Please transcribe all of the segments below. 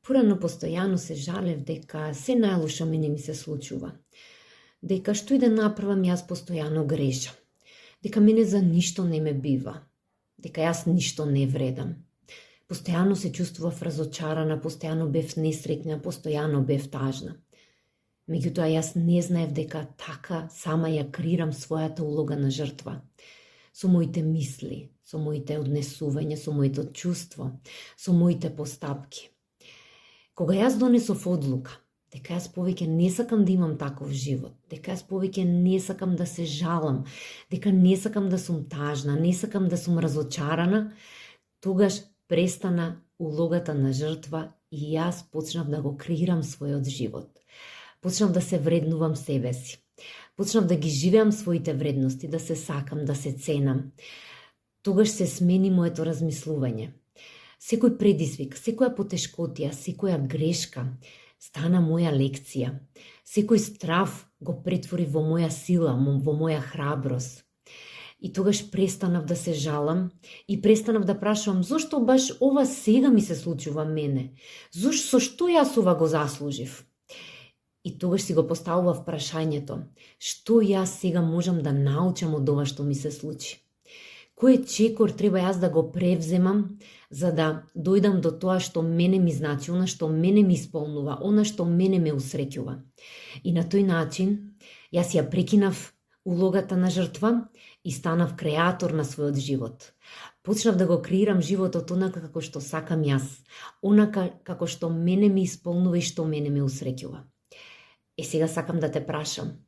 Порано постојано се жалев дека се најлошо мене ми се случува. Дека што и да направам, јас постојано грешам. Дека мене за ништо не ме бива. Дека јас ништо не вредам. Постојано се чувствував разочарана, постојано бев несреќна, постојано бев тажна. Меѓутоа јас не знаев дека така сама ја креирам својата улога на жртва. Со моите мисли, со моите однесувања, со моето чувство, со моите постапки. Кога јас донесов одлука, дека јас повеќе не сакам да имам таков живот, дека јас повеќе не сакам да се жалам, дека не сакам да сум тажна, не сакам да сум разочарана, тогаш престана улогата на жртва и јас почнав да го креирам својот живот. Почнав да се вреднувам себе си. Почнав да ги живеам своите вредности, да се сакам, да се ценам. Тогаш се смени моето размислување. Секој предизвик, секоја потешкотија, секоја грешка стана моја лекција. Секој страв го претвори во моја сила, во моја храброст. И тогаш престанав да се жалам и престанав да прашувам зошто баш ова сега ми се случува мене? Со што јас ова го заслужив? И тогаш си го поставував прашањето, што јас сега можам да научам од ова што ми се случи? Кој чекор треба јас да го превземам за да дојдам до тоа што мене ми значи, она што мене ми исполнува, она што мене ме усреќува. И на тој начин јас ја прекинав улогата на жртва и станав креатор на својот живот. Почнав да го креирам животот онака како што сакам јас, онака како што мене ми исполнува и што мене ме усреќува. Сега сакам да те прашам,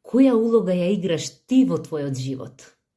која улога ја играш ти во твојот живот?